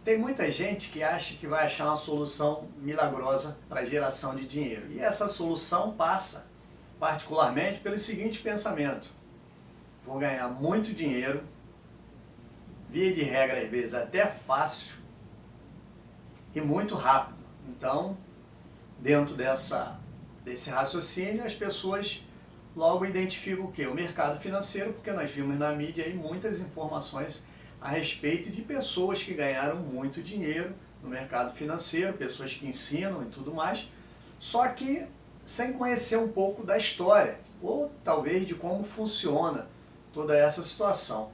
Tem muita gente que acha que vai achar uma solução milagrosa para a geração de dinheiro. E essa solução passa, particularmente, pelo seguinte pensamento: vou ganhar muito dinheiro, via de regra, às vezes até fácil e muito rápido. Então, dentro desse raciocínio, as pessoas logo identificam o quê? O mercado financeiro, porque nós vimos na mídia aí muitas informações a respeito de pessoas que ganharam muito dinheiro no mercado financeiro, pessoas que ensinam e tudo mais, só que sem conhecer um pouco da história, ou talvez de como funciona toda essa situação.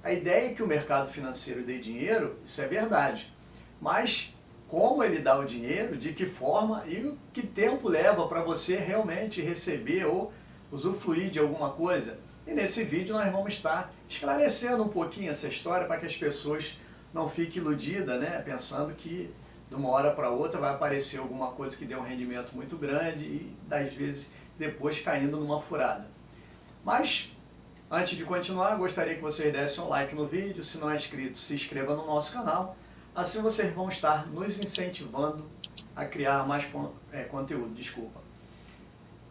A ideia é que o mercado financeiro dê dinheiro, isso é verdade, mas como ele dá o dinheiro, de que forma e que tempo leva para você realmente receber ou usufruir de alguma coisa. E nesse vídeo nós vamos estar esclarecendo um pouquinho essa história para que as pessoas não fiquem iludidas, né, pensando que de uma hora para outra vai aparecer alguma coisa que dê um rendimento muito grande e às vezes depois caindo numa furada. Mas antes de continuar, gostaria que vocês dessem um like no vídeo. Se não é inscrito, se inscreva no nosso canal. Assim vocês vão estar nos incentivando a criar mais conteúdo. Desculpa.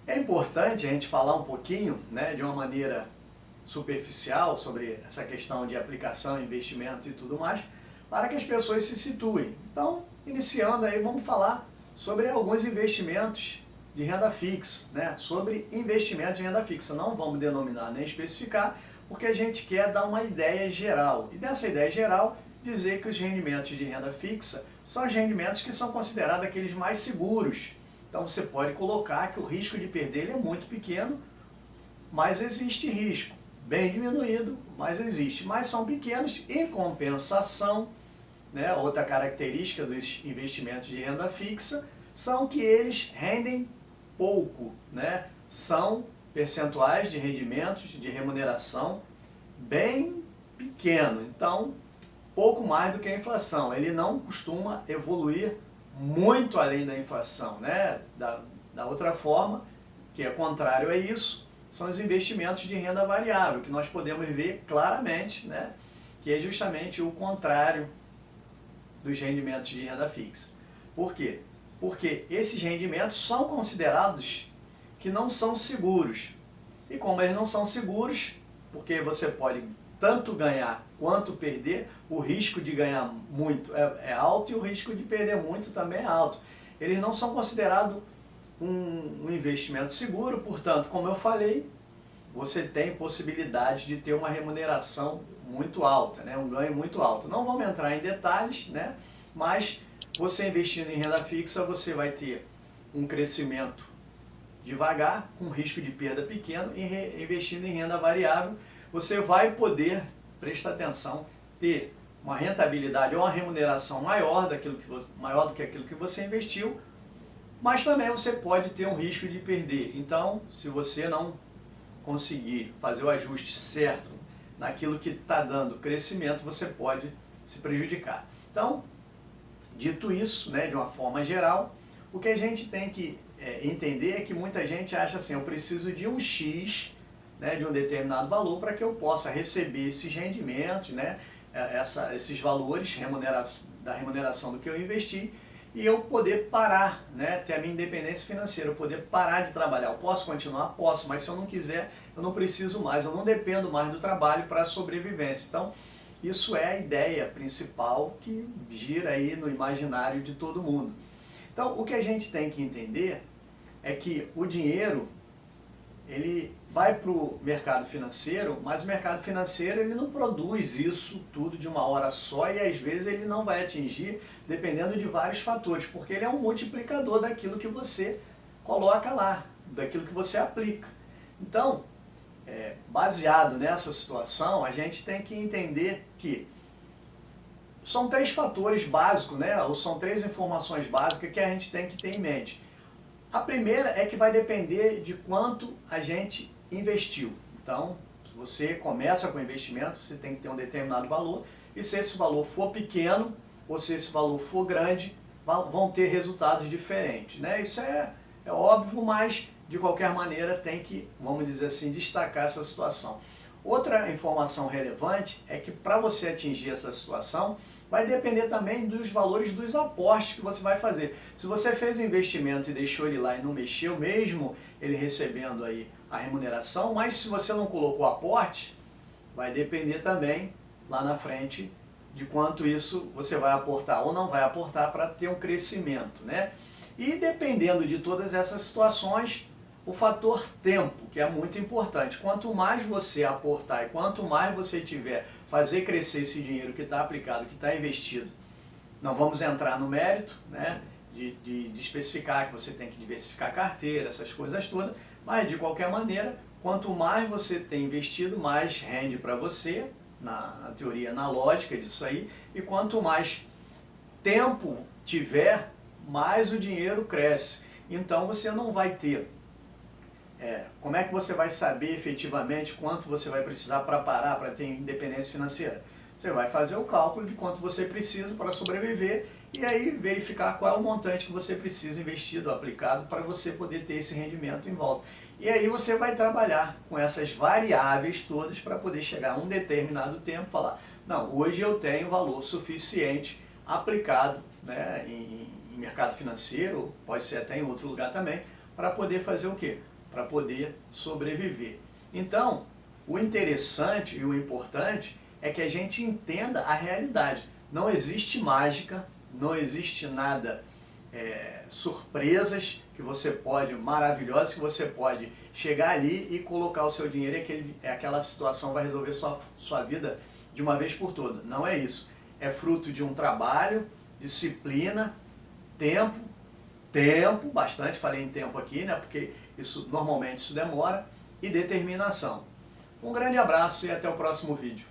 É importante a gente falar um pouquinho, né, de uma maneira superficial sobre essa questão de aplicação, investimento e tudo mais, para que as pessoas se situem. Então, iniciando aí, vamos falar sobre alguns investimentos de renda fixa, né? Sobre investimento de renda fixa. Não vamos denominar nem especificar, porque a gente quer dar uma ideia geral. E dessa ideia geral, dizer que os rendimentos de renda fixa são os rendimentos que são considerados aqueles mais seguros. Então você pode colocar que o risco de perder ele é muito pequeno, mas existe risco. Bem diminuído, mas existe. Mas são pequenos. Em compensação, né, outra característica dos investimentos de renda fixa são que eles rendem pouco, né? São percentuais de rendimentos, de remuneração bem pequeno. Então, pouco mais do que a inflação. Ele não costuma evoluir muito além da inflação, né? Da outra forma, que é contrário a isso, são os investimentos de renda variável, que nós podemos ver claramente, né? Que é justamente o contrário dos rendimentos de renda fixa. Por quê? Porque esses rendimentos são considerados que não são seguros. E como eles não são seguros, porque você pode tanto ganhar quanto perder, o risco de ganhar muito é alto e o risco de perder muito também é alto. Eles não são considerados um investimento seguro, portanto, como eu falei, você tem possibilidade de ter uma remuneração muito alta, né? Um ganho muito alto. Não vamos entrar em detalhes, né? Mas você investindo em renda fixa, você vai ter um crescimento devagar, com risco de perda pequeno, e investindo em renda variável, você vai poder, presta atenção, ter uma rentabilidade ou uma remuneração maior do que aquilo que você investiu, mas também você pode ter um risco de perder. Então, se você não conseguir fazer o ajuste certo naquilo que está dando crescimento, você pode se prejudicar. Então, dito isso, né, de uma forma geral, o que a gente tem que entender é que muita gente acha assim: eu preciso de um X, né, de um determinado valor para que eu possa receber esses rendimentos, né, esses valores da remuneração do que eu investi, e eu poder parar, né, ter a minha independência financeira, eu poder parar de trabalhar. Eu posso continuar? Posso, mas se eu não quiser, eu não preciso mais, eu não dependo mais do trabalho para a sobrevivência. Então, isso é a ideia principal que gira aí no imaginário de todo mundo. Então, o que a gente tem que entender é que o dinheiro, ele vai para o mercado financeiro, mas o mercado financeiro ele não produz isso tudo de uma hora só e às vezes ele não vai atingir, dependendo de vários fatores, porque ele é um multiplicador daquilo que você coloca lá, daquilo que você aplica. Então, baseado nessa situação, a gente tem que entender que são três fatores básicos, né? Ou são três informações básicas que a gente tem que ter em mente. A primeira é que vai depender de quanto a gente investiu. Então, se você começa com investimento, você tem que ter um determinado valor, e se esse valor for pequeno, ou se esse valor for grande, vão ter resultados diferentes, né? Isso é óbvio, mas de qualquer maneira tem que, vamos dizer assim, destacar essa situação. Outra informação relevante é que para você atingir essa situação, vai depender também dos valores dos aportes que você vai fazer. Se você fez o investimento e deixou ele lá e não mexeu, mesmo ele recebendo aí a remuneração, mas se você não colocou aporte, vai depender também lá na frente de quanto isso você vai aportar ou não vai aportar para ter um crescimento, né? E dependendo de todas essas situações, o fator tempo, que é muito importante. Quanto mais você aportar e quanto mais você tiver fazer crescer esse dinheiro que está aplicado, que está investido, não vamos entrar no mérito, né, de especificar que você tem que diversificar a carteira, essas coisas todas, mas de qualquer maneira, quanto mais você tem investido, mais rende para você, na teoria, na lógica disso aí, e quanto mais tempo tiver, mais o dinheiro cresce. Então você não vai ter, como é que você vai saber efetivamente quanto você vai precisar para parar, para ter independência financeira? Você vai fazer o cálculo de quanto você precisa para sobreviver e aí verificar qual é o montante que você precisa investido, aplicado, para você poder ter esse rendimento em volta. E aí você vai trabalhar com essas variáveis todas para poder chegar a um determinado tempo e falar, não, hoje eu tenho valor suficiente aplicado, né, em mercado financeiro, pode ser até em outro lugar também, para poder fazer o quê? Para poder sobreviver. Então, o interessante e o importante é que a gente entenda a realidade. Não existe mágica, não existe nada, surpresas que você pode, maravilhosas, que você pode chegar ali e colocar o seu dinheiro e aquela situação vai resolver sua vida de uma vez por todas. Não é isso. É fruto de um trabalho, disciplina, tempo, bastante, falei em tempo aqui, né, porque normalmente isso demora, e determinação. Um grande abraço e até o próximo vídeo.